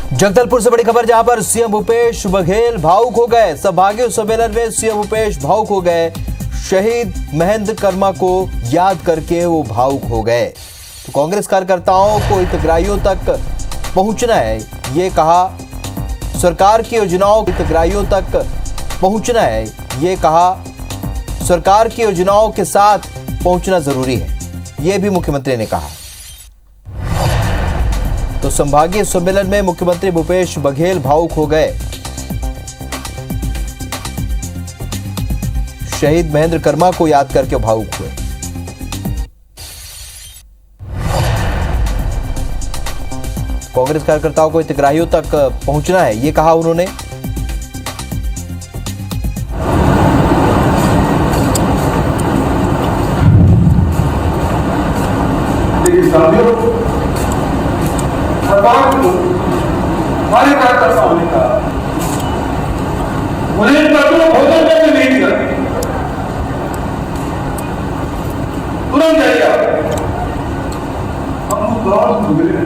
जगदलपुर से बड़ी खबर, जहां पर सीएम भूपेश बघेल भावुक हो गए। संभागीय सम्मेलन में सीएम भूपेश भावुक हो गए। शहीद महेंद्र कर्मा को याद करके वो भावुक हो गए। तो कांग्रेस कार्यकर्ताओं को हितग्राहियों तक पहुंचना है, ये कहा। सरकार की योजनाओं हितग्राहियों तक पहुंचना है, ये कहा। सरकार की योजनाओं के साथ पहुंचना जरूरी है, ये भी मुख्यमंत्री ने कहा। तो संभागीय सम्मेलन में मुख्यमंत्री भूपेश बघेल भावुक हो गए। शहीद महेंद्र कर्मा को याद करके भावुक हुए। कांग्रेस कार्यकर्ताओं को हितग्राहियों तक पहुंचना है, ये कहा उन्होंने। हमारे कार्यकर्ताओं ने कहा उन्हें भोजन में नहीं कर तुरंत जाइए। हम लोग बहुत मिले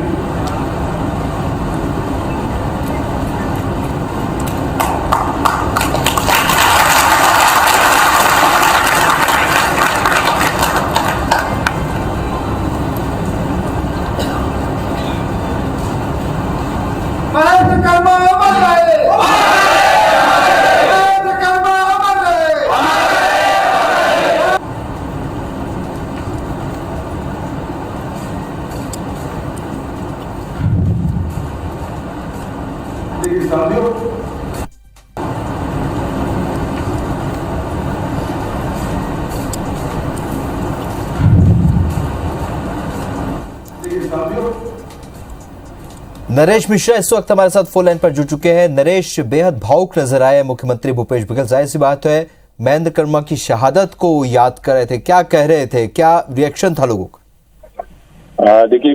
नरेश मिश्रा इस वक्त हमारे साथ फोन लाइन पर जुड़ चुके हैं। नरेश, बेहद भावुक नजर आए मुख्यमंत्री भूपेश बघेल। जाहिर सी बात है, महेंद्र कर्मा की शहादत को याद कर रहे थे। क्या कह रहे थे, क्या रिएक्शन था लोगों का? देखिए,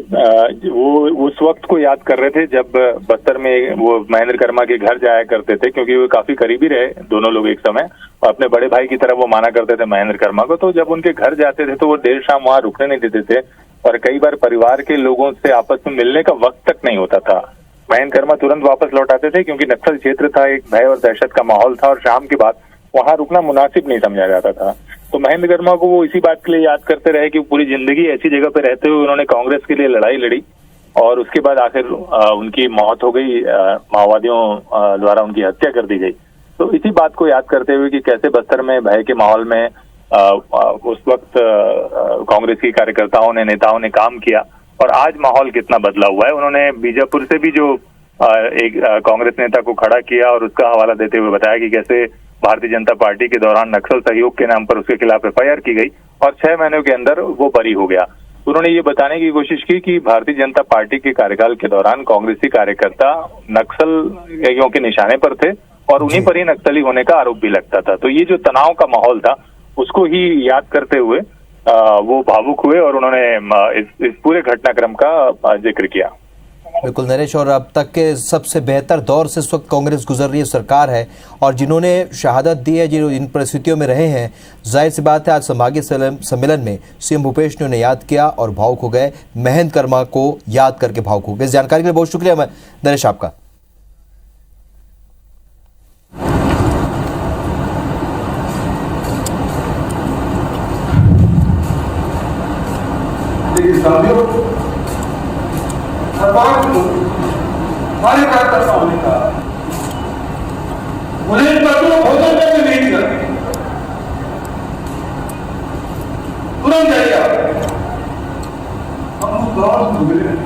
वो उस वक्त को याद कर रहे थे जब बस्तर में वो महेंद्र कर्मा के घर जाया करते थे, क्योंकि वो काफी करीबी रहे दोनों लोग एक समय, और अपने बड़े भाई की तरह वो माना करते थे महेंद्र कर्मा को। तो जब उनके घर जाते थे तो वो देर शाम वहां रुकने नहीं देते थे, और कई बार परिवार के लोगों से आपस में मिलने का वक्त तक नहीं होता था। महेंद्र कर्मा तुरंत वापस लौट आते थे, क्योंकि नक्सल क्षेत्र था, एक भय और दहशत का माहौल था, और शाम के बाद वहां रुकना मुनासिब नहीं समझा जाता था। तो महेंद्र कर्मा को वो इसी बात के लिए याद करते रहे कि पूरी जिंदगी ऐसी जगह पे रहते हुए उन्होंने कांग्रेस के लिए लड़ाई लड़ी, और उसके बाद आखिर उनकी मौत हो गई, माओवादियों द्वारा उनकी हत्या कर दी गई। तो इसी बात को याद करते हुए कि कैसे बस्तर में भय के माहौल में उस वक्त कांग्रेस की कार्यकर्ताओं ने, नेताओं ने काम किया, और आज माहौल कितना बदला हुआ है। उन्होंने बीजापुर से भी जो एक कांग्रेस नेता को खड़ा किया और उसका हवाला देते हुए बताया कि कैसे भारतीय जनता पार्टी के दौरान नक्सल सहयोग के नाम पर उसके खिलाफ एफआईआर की गई और 6 महीनों के अंदर वो बरी हो गया। उन्होंने ये बताने की कोशिश की कि भारतीय जनता पार्टी के कार्यकाल के दौरान कांग्रेसी कार्यकर्ता नक्सलियों के निशाने पर थे, और उन्हीं पर ही नक्सली होने का आरोप भी लगता था। तो ये जो तनाव का माहौल था, उसको ही याद करते हुए वो भावुक हुए, और उन्होंने इस पूरे घटनाक्रम का जिक्र किया। बिल्कुल नरेश, और अब तक के सबसे बेहतर दौर से इस वक्त कांग्रेस गुजर रही है, सरकार है, और जिन्होंने शहादत दी है, जिन परिस्थितियों में रहे हैं, जाहिर सी बात है आज संभागीय सम्मेलन में सीएम भूपेश ने उन्हें याद किया और भावुक हो गए। महेंद्र कर्मा को याद करके भावुक हो गए। इस जानकारी के लिए बहुत शुक्रिया नरेश आपका। हमारे कार्यकर्ताओं ने कहा उन्हें भोजन में नहीं कर तुरंत जाइए। हम लोग बहुत मिले